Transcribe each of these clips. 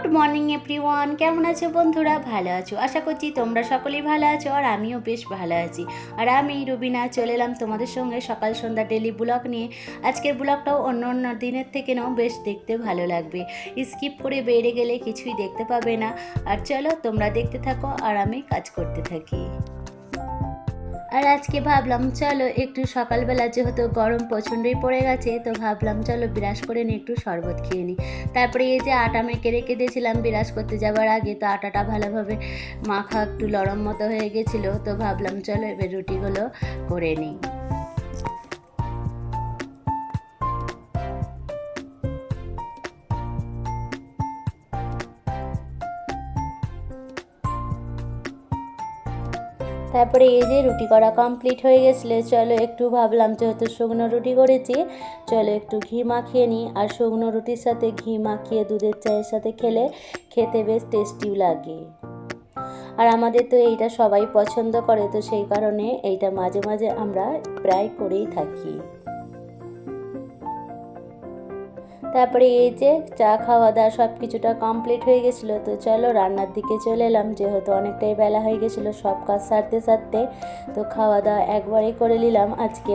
Good morning everyone, কেমন আছো বন্ধুরা? ভালো আছো আশা করছি, তোমরা সকলেই ভালো আছো আর আমিও বেশ ভালো আছি। আর আমি রুবিনা চলে এলাম তোমাদের সঙ্গে সকাল সন্ধ্যা ডেলি ব্লগ নিয়ে। আজকের ব্লগটাও অন্য অন্য দিনের থেকে নাও বেশ দেখতে ভালো লাগবে, স্কিপ করে বেরিয়ে গেলে কিছুই দেখতে পাবে না। আর চলো তোমরা দেখতে থাকো আর আমি কাজ করতে থাকি। আর আজকে ভাবলাম চলো একটু সকালবেলা, যেহেতু গরম প্রচণ্ডই পড়ে গেছে, তো ভাবলাম চলো বিরাস করে নিয়ে একটু শরবত খেয়ে নিই। তারপরে এই যে আটা মেখে রেখে দিয়েছিলাম বিরাস করতে যাওয়ার আগে, তো আটাটা ভালোভাবে মাখা একটু নরম মতো হয়ে গেছিলো, তো ভাবলাম চলো এবার রুটিগুলো করে নিই। তারপরে এই যে রুটি করা কমপ্লিট হয়ে গেছিলো, চলো একটু ভাবলাম যেহেতু শুকনো রুটি করেছি, চলো একটু ঘি মাখিয়ে নিই। আর শুকনো রুটির সাথে ঘি মাখিয়ে দুধের চায়ের সাথে খেতে বেশ টেস্টিও লাগে। আর আমাদের তো এইটা সবাই পছন্দ করে, তো সেই কারণে এইটা মাঝে মাঝে আমরা প্রায় করেই থাকি। তারপরে এই যে চা খাওয়া দাওয়া সব কিছুটা কমপ্লিট হয়ে গেছিলো, তো চলো রান্নার দিকে চলে এলাম, যেহেতু অনেকটাই বেলা হয়ে গেছিলো সব কাজ সারতে সারতে। তো খাওয়া দাওয়া একবারেই করে নিলাম, আজকে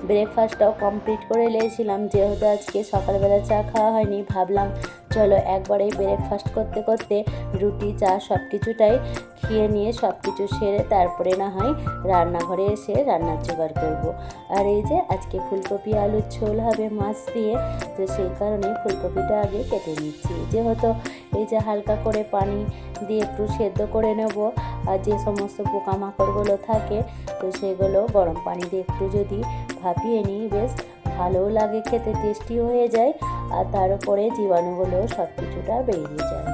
ব্রেকফাস্টটাও কমপ্লিট করে নিয়েছিলাম, যেহেতু আজকে সকালবেলা চা খাওয়া হয়নি। ভাবলাম চলো একবারেই ব্রেকফাস্ট করতে করতে রুটি চা সব কিছুটাই খেয়ে নিয়ে সব কিছু সেরে তারপরে না হয় রান্নাঘরে এসে রান্নার জোগাড় করব। আর এই যে আজকে ফুলকপি আলুর ঝোল হবে মাছ দিয়ে, তো সেই কারণে ফুলকপিটা আগে কেটে নিচ্ছি, যেহেতু এই যে হালকা করে পানি দিয়ে একটু সেদ্ধ করে নেব। আর যে সমস্ত পোকামাকড়গুলো থাকে, তো সেগুলো গরম পানি দিয়ে একটু যদি ভাপিয়ে নিই, বেশ ভালোও লাগে, খেতে টেস্টি হয়ে যায়। আর তার উপরে জীবাণুগুলো সব কিছুটা বেরিয়ে যায়।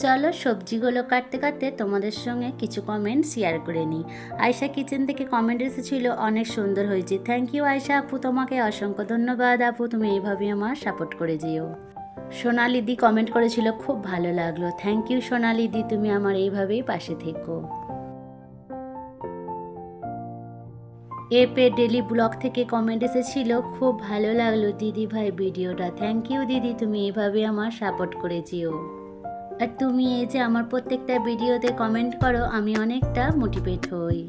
চলো সবজিগুলো কাটতে কাটতে তোমাদের সঙ্গে কিছু কমেন্ট শেয়ার করে নিই। আয়শা কিচেন থেকে কমেন্ট এসেছিলো, অনেক সুন্দর হয়েছে। থ্যাংক ইউ আয়শা আপু, তোমাকে অসংখ্য ধন্যবাদ আপু, তুমি এইভাবেই আমার সাপোর্ট করে যেও। সোনালি দি কমেন্ট করেছিল, খুব ভালো লাগলো। থ্যাংক ইউ সোনালি দি, তুমি আমার এইভাবেই পাশে থেকো। এপে ডেলি ব্লগ থেকে কমেন্ট এসেছিল, খুব ভালো লাগলো দিদি ভাই ভিডিওটা। থ্যাংক ইউ দিদি, তুমি এইভাবে আমার সাপোর্ট করে যেও। আর তুমি এই যে আমার প্রত্যেকটা ভিডিওতে কমেন্ট করো, আমি অনেকটা মোটিভেট হই।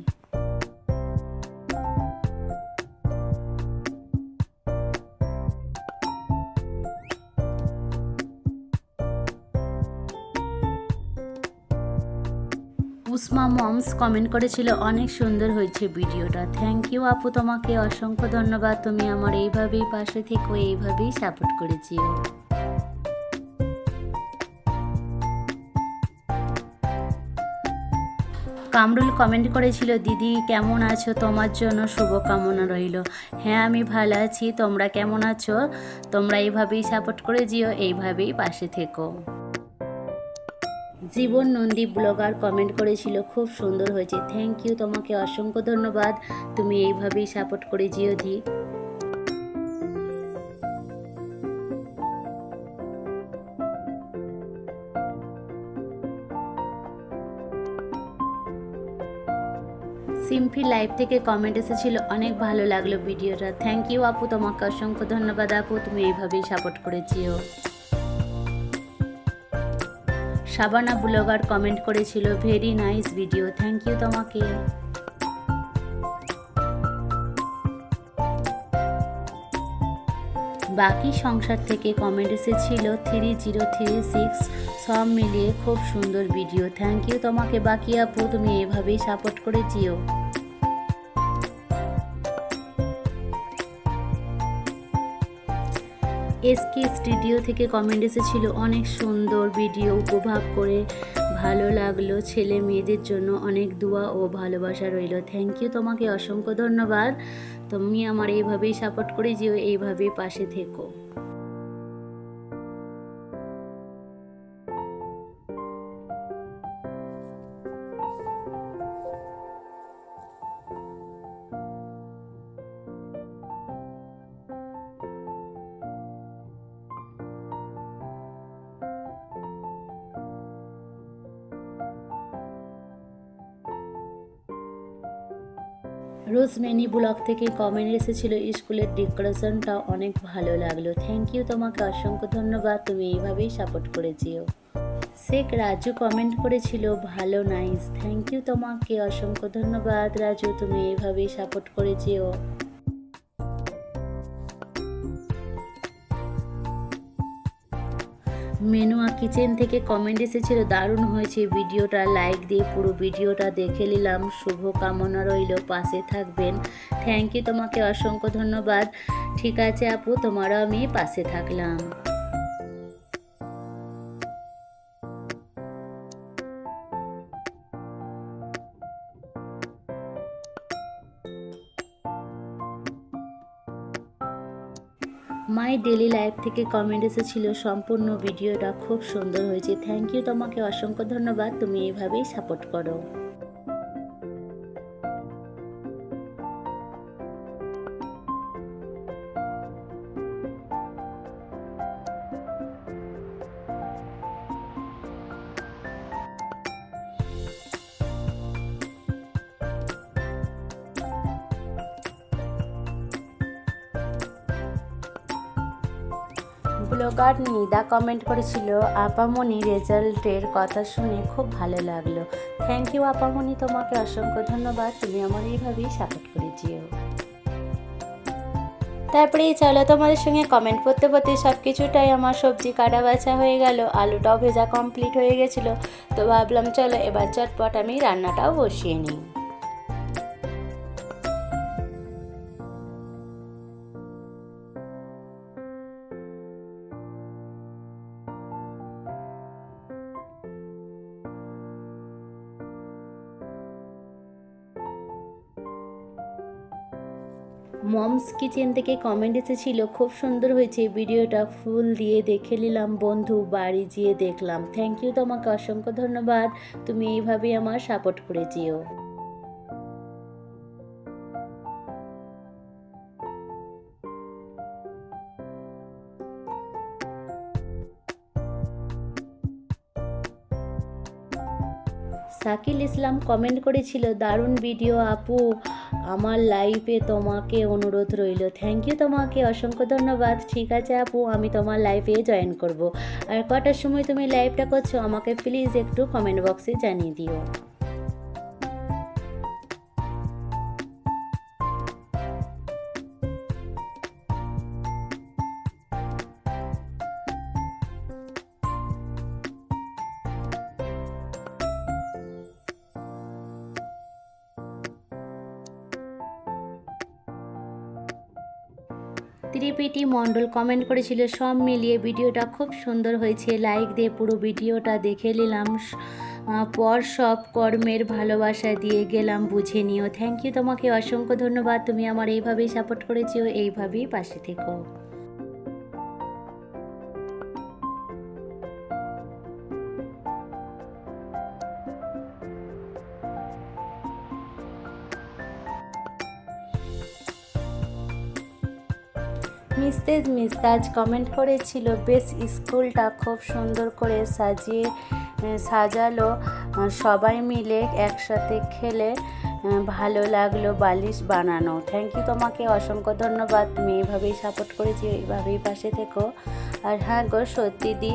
উসমা মমস কমেন্ট করেছিল, অনেক সুন্দর হয়েছে ভিডিওটা। থ্যাংক ইউ আপু, তোমাকে অসংখ্য ধন্যবাদ, তুমি আমার এইভাবেই পাশে থেকো, এইভাবেই সাপোর্ট করেছিও। কামরুল কমেন্ট করেছিল, দিদি কেমন আছো, তোমার জন্য শুভকামনা রইল। হ্যাঁ আমি ভালো আছি, তোমরা কেমন আছো? তোমরা এইভাবেই সাপোর্ট করে যেও, এইভাবেই পাশে থেকো। জীবন নন্দী ব্লগার কমেন্ট করেছিল, খুব সুন্দর হয়েছে। থ্যাংক ইউ, তোমাকে অসংখ্য ধন্যবাদ, তুমি এইভাবেই সাপোর্ট করে যেও দি। সিম্পি লাইভ থেকে কমেন্ট এসেছিল, অনেক ভালো লাগলো ভিডিওটা। থ্যাংক ইউ আপু, তোমাকে অসংখ্য ধন্যবাদ আপু, তুমি এইভাবেই সাপোর্ট করেছিও। শাবানা ব্লগার কমেন্ট করেছিল, very nice video. Thank you তোমাকে। বাকি সংসার থেকে কমেন্ট এসেছিল 3036, সব মিলিয়ে খুব সুন্দর ভিডিও। থ্যাংক ইউ তোমাকে বাকি আপু, তুমি এভাবেই সাপোর্ট করে যেও। এসকে স্টুডিও থেকে কমেন্ট এসেছিল, অনেক সুন্দর ভিডিও, উপভোগ করে ভালো লাগলো, ছেলে মেয়েদের জন্য অনেক দোয়া ও ভালোবাসা রইল। থ্যাংক ইউ তোমাকে অসংখ্য ধন্যবাদ, তুমি আমার এইভাবেই সাপোর্ট করে যেও, এইভাবেই পাশে থেকো। রোজমেনি ব্লগ থেকে কমেন্ট এসেছিল, স্কুলের ডেকোরেশনটা অনেক ভালো লাগলো। থ্যাংক ইউ, তোমাকে অসংখ্য ধন্যবাদ, তুমি এইভাবেই সাপোর্ট করে যেও। শেখ রাজু কমেন্ট করেছিল, ভালো নাইস। থ্যাংক ইউ, তোমাকে অসংখ্য ধন্যবাদ রাজু, তুমি এইভাবেই সাপোর্ট করে যেও। মেনুয়া কিচেন থেকে কমেন্ট এসেছিল, দারুণ হয়েছে ভিডিওটা, লাইক দিয়ে পুরো ভিডিওটা দেখে নিলাম, শুভ কামনা রইল, পাশে থাকবেন। থ্যাংক ইউ, তোমাকে অসংখ্য ধন্যবাদ। ঠিক আছে আপু, তোমারও আমি পাশে থাকলাম। মাই ডেলি লাইফ থেকে কমেন্ট এসেছিল, সম্পূর্ণ ভিডিওটা খুব সুন্দর হয়েছে। থ্যাংক ইউ, তোমাকে অসংখ্য ধন্যবাদ, তুমি এইভাবেই সাপোর্ট করো। ব্লগার নিদা কমেন্ট করেছিল, আপামনি রেজাল্টের কথা শুনে খুব ভালো লাগলো। থ্যাংক ইউ আপামনি, তোমাকে অসংখ্য ধন্যবাদ, তুমি আমার এইভাবেই সাপোর্ট করে যেও। তারপরেই চলো তোমাদের সঙ্গে কমেন্ট পড়তে পড়তে সব কিছুটাই আমার সবজি কাটা বাছা হয়ে গেল, আলুটাও ভেজা কমপ্লিট হয়ে গেছিলো। তো ভাবলাম চলো এবার চটপট আমি রান্নাটাও বসিয়ে নিই। মমস কিচেন থেকে কমেন্ট এসেছিল, খুব সুন্দর হয়েছে ভিডিওটা, ফুল দিয়ে দেখে নিলাম বন্ধু, বাড়ি যেয়ে দেখলাম। থ্যাংক ইউ, তোমাকে অসংখ্য ধন্যবাদ, তুমি এইভাবেই আমার সাপোর্ট করে যেও। শাকিল ইসলাম কমেন্ট করেছিল, দারুণ ভিডিও আপু, আমার লাইফে তোমাকে অনুরোধ রইল। থ্যাংক ইউ, তোমাকে অসংখ্য ধন্যবাদ। ঠিক আছে আপু, আমি তোমার লাইফে জয়েন করব। আর কটার সময় তুমি লাইভটা করছো আমাকে প্লিজ একটু কমেন্ট বক্সে জানিয়ে দিও। ত্রিপিটি মণ্ডল কমেন্ট করেছিল, সব মিলিয়ে ভিডিওটা খুব সুন্দর হয়েছে, লাইক দিয়ে পুরো ভিডিওটা দেখে নিলাম, পর সব কর্মের ভালোবাসা দিয়ে গেলাম, বুঝে নিও। থ্যাংক ইউ, তোমাকে অসংখ্য ধন্যবাদ, তুমি আমার এইভাবেই সাপোর্ট করেছো, এইভাবেই পাশে থেকো। মিস্তাজ কমেন্ট করেছিল, বেশ স্কুলটা খুব সুন্দর করে সাজালো, সবাই মিলে একসাথে খেলে ভালো লাগলো, বালিশ বানানো। থ্যাংক ইউ, তোমাকে অসংখ্য ধন্যবাদ, তুমি এইভাবেই সাপোর্ট করেছি, এইভাবেই পাশে থেকো। আর হ্যাঁ গো, সত্যি দি,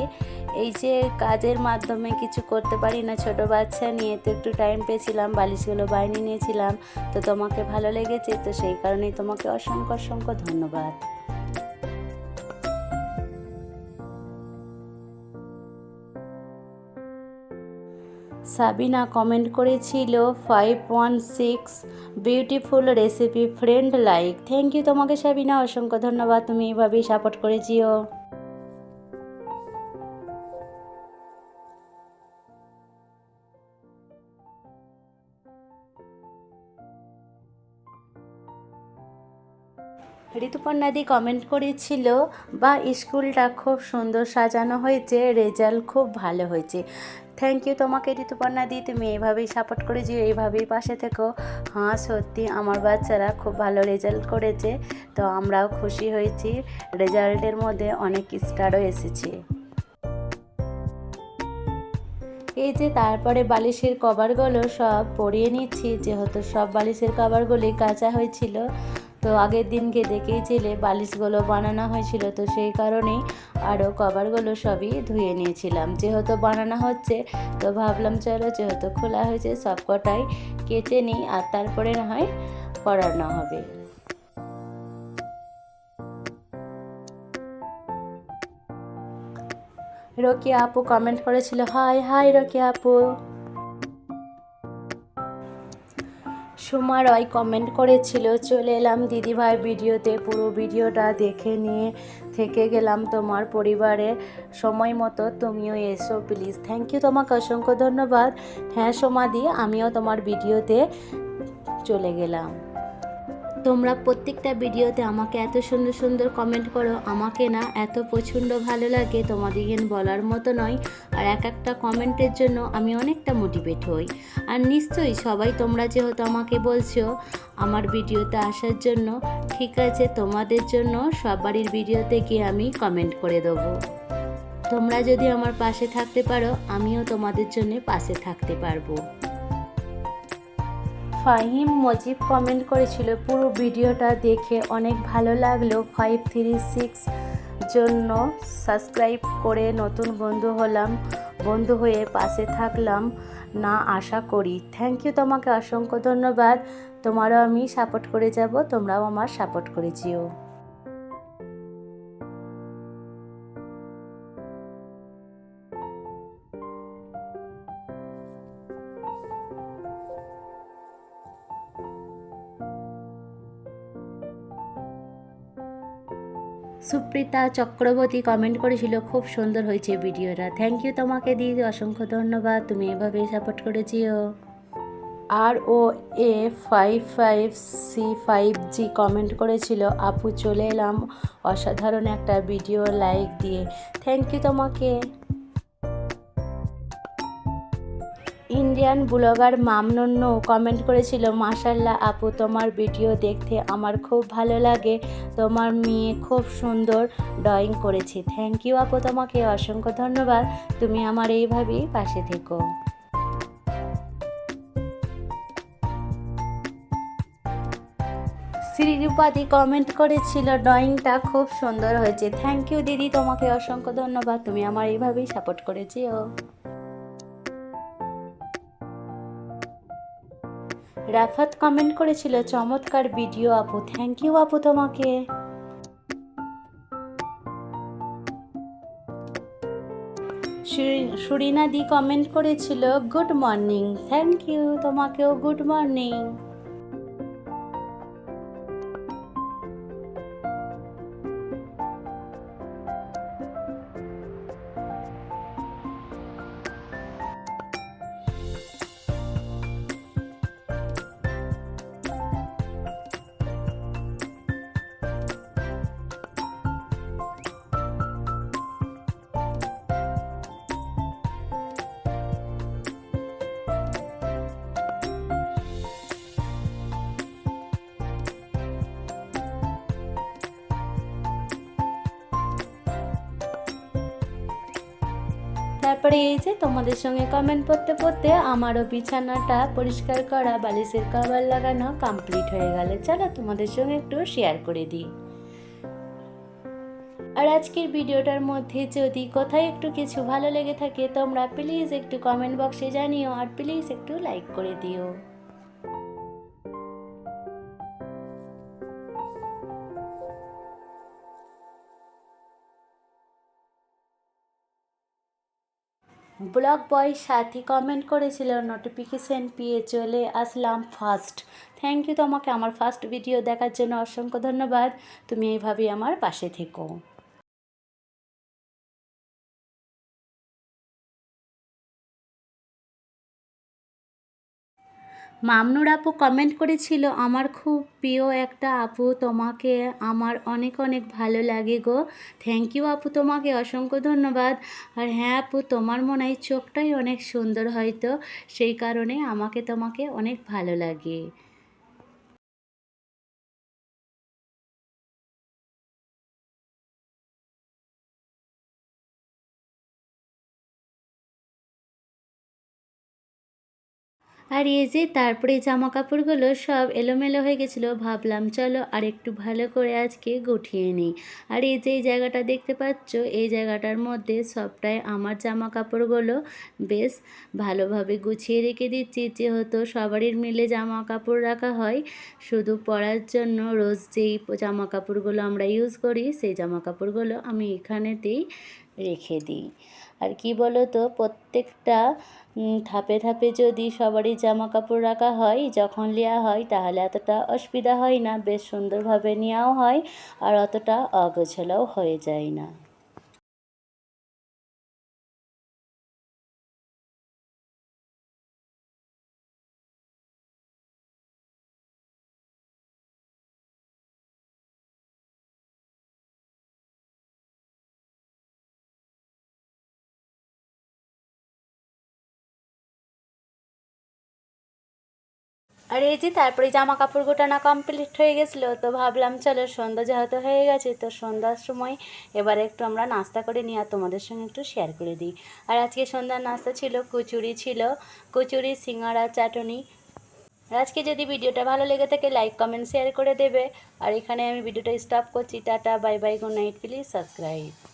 এই যে কাজের মাধ্যমে কিছু করতে পারি না, ছোট বাচ্চা নিয়ে তো একটু টাইম পেয়েছিলাম, বালিশগুলো বানিয়ে নিয়েছিলাম, তো তোমাকে ভালো লেগেছে, তো সেই কারণেই তোমাকে অসংখ্য অসংখ্য ধন্যবাদ। সাবিনা কমেন্ট করেছিল, 516 beautiful recipe, friend like. Thank you, তোমাকে সাবিনা অসংখ্য ধন্যবাদ, তুমি এইভাবেই সাপোর্ট করেছিও। ঋতুপর্ণাদি কমেন্ট করেছিল, বা স্কুলটা খুব সুন্দর সাজানো হয়েছে, রেজাল্ট খুব ভালো হয়েছে। থ্যাংক ইউ, তোমাকে ঋতুপর্ণাদি, তুমি এইভাবেই সাপোর্ট করেছি, এইভাবেই পাশে থেকো। হ্যাঁ সত্যি আমার বাচ্চারা খুব ভালো রেজাল্ট করেছে, তো আমরাও খুশি হয়েছি, রেজাল্টের মধ্যে অনেক স্টারও এসেছে। এই যে তারপরে বালিশের কভারগুলো সব পরিয়ে নিচ্ছি, যেহেতু সব বালিশের কভারগুলি কাঁচা হয়েছিল। তো আগের দিনকে দেখেইছিলে বালিশগুলো বানানো হয়েছিল, তো সেই কারণেই আরও কভারগুলো সবই ধুয়ে নিয়েছিলাম। যেহেতু বানানো হচ্ছে তো ভাবলাম চলো, যেহেতু খোলা হয়েছে সব কটাই কেচে নিই, আর তারপরে না হয় পরানো হবে। রকিয়া আপু কমেন্ট করেছিল, হাই হাই রকিয়া আপু। সুমা রয় কমেন্ট করেছিল, চলে এলাম দিদিভাই ভিডিওতে, পুরো ভিডিওটা দেখে নিয়ে থেকে গেলাম তোমার পরিবারে, সময় মতো তুমিও এসো প্লিজ। থ্যাংক ইউ, তোমাকে অসংখ্য ধন্যবাদ। হ্যাঁ সোমাদি, আমিও তোমার ভিডিওতে চলে গেলাম। তোমরা প্রত্যেকটা ভিডিওতে আমাকে এত সুন্দর সুন্দর কমেন্ট করো, আমাকে না এত প্রচণ্ড ভালো লাগে, তোমাদেরকে বলার মতো নয়। আর এক একটা কমেন্টের জন্য আমি অনেকটা মোটিভেট হই। আর নিশ্চয়ই সবাই তোমরা যেহেতু আমাকে বলছো আমার ভিডিওতে আসার জন্য, ঠিক আছে, তোমাদের জন্য সবারই ভিডিওতে গিয়ে আমি কমেন্ট করে দেবো। তোমরা যদি আমার পাশে থাকতে পারো, আমিও তোমাদের জন্য পাশে থাকতে পারবো। ফাহিম মজিব কমেন্ট করেছিল, পুরো ভিডিওটা দেখে অনেক ভালো লাগলো। 536 জন্য সাবস্ক্রাইব করে নতুন বন্ধু হলাম, বন্ধু হয়ে পাশে থাকলাম না আশা করি। থ্যাংক ইউ, তোমাকে অসংখ্য ধন্যবাদ। তোমারও আমি সাপোর্ট করে যাব, তোমরাও আমার সাপোর্ট করে যেও। সুপ্রিতা চক্রবর্তী কমেন্ট করেছিল, খুব সুন্দর হয়েছে ভিডিওটা। থ্যাংক ইউ তোমাকে দিদি, অসংখ্য ধন্যবাদ, তুমি এভাবেই সাপোর্ট করেছিও। ROA55C5G কমেন্ট করেছিল, আপু চলে এলাম অসাধারণ একটা ভিডিও লাইক দিয়ে। থ্যাংক ইউ তোমাকে। ইন্ডিয়ান ব্লগার মামনন্ন কমেন্ট করেছিল, মাশাল্লাহ আপু তোমার ভিডিও দেখতে আমার খুব ভালো লাগে, তোমার মেয়ে খুব সুন্দর ড্রয়িং করেছে। থ্যাংক ইউ আপু, তোমাকে অসংখ্য ধন্যবাদ, তুমি আমার এইভাবেই পাশে থেকো। শ্রীরূপাদি কমেন্ট করেছিল, ড্রয়িংটা খুব সুন্দর হয়েছে। থ্যাংক ইউ দিদি, তোমাকে অসংখ্য ধন্যবাদ, তুমি আমার এইভাবেই সাপোর্ট করেছিও। রাফাত কমেন্ট করেছিল, চমৎকার ভিডিও আপু। থ্যাংক ইউ আপু তোমাকে। সুরিনাদি কমেন্ট করেছিল, গুড মর্নিং। থ্যাংক ইউ, তোমাকেও গুড মর্নিং। তারপরে এই যে তোমাদের সঙ্গে কমেন্ট পড়তে পড়তে আমারও বিছানাটা পরিষ্কার করা, বালিশের কভার লাগানো কমপ্লিট হয়ে গেল। চলো তোমাদের সঙ্গে একটু শেয়ার করে দিই। আর আজকের ভিডিওটার মধ্যে যদি কোথায় একটু কিছু ভালো লেগে থাকে, তোমরা প্লিজ একটু কমেন্ট বক্সে জানিও, আর প্লিজ একটু লাইক করে দিও। ব্লগ বয় সাথী কমেন্ট করেছিল, নোটিফিকেশান পেয়ে চলে আসলাম ফার্স্ট। থ্যাংক ইউ তোমাকে আমার ফার্স্ট ভিডিও দেখার জন্য অসংখ্য ধন্যবাদ, তুমি এইভাবেই আমার পাশে থেকো। মামনুর আপু কমেন্ট করেছিল, আমার খুব প্রিয় একটা আপু, তোমাকে আমার অনেক অনেক ভালো লাগে গো। থ্যাংক ইউ আপু, তোমাকে অসংখ্য ধন্যবাদ। আর হ্যাঁ আপু, তোমার মনে হয় চোখটাই অনেক সুন্দর, হয়তো সেই কারণে আমাকে তোমাকে অনেক ভালো লাগে। আর এই যে তারপরে জামা কাপড়গুলো সব এলোমেলো হয়ে গেছিলো, ভাবলাম চলো আর একটু ভালো করে আজকে গুটিয়ে নিই। আর এই যে এই জায়গাটা দেখতে পাচ্ছ, এই জায়গাটার মধ্যে সবটাই আমার জামা কাপড়গুলো বেশ ভালোভাবে গুছিয়ে রেখে দিচ্ছি, যেহেতু সবারই মিলে জামা কাপড় রাখা হয়। শুধু পরার জন্য রোজ যেই জামা কাপড়গুলো আমরা ইউজ করি সেই জামা কাপড়গুলো আমি এখানেতেই রেখে দিই। আর কি বলো তো, প্রত্যেকটা ধাপে ধাপে যদি সবারই জামা কাপড় রাখা হয়, যখন নেওয়া হয় তাহলে এতটা অসুবিধা হয় না, বেশ সুন্দরভাবে নেওয়াও হয় আর অতটা অগোছালোও হয়ে যায় না। আর এই যে তারপরে জামা কাপড় গোটানো কমপ্লিট হয়ে গেছিলো, তো ভাবলাম চলো সন্ধ্যা যেহেতু হয়ে গেছে, তো সন্ধ্যার সময় এবারে একটু আমরা নাস্তা করে নিই আর তোমাদের সঙ্গে একটু শেয়ার করে দিই। আর আজকে সন্ধ্যার নাস্তা ছিল কচুরি, সিঙ্গাড়া, চাটনি। আর আজকে যদি ভিডিওটা ভালো লেগে থাকে লাইক কমেন্ট শেয়ার করে দেবে। আর এখানে আমি ভিডিওটা স্টপ করছি। Tata, bye bye, good night, please subscribe.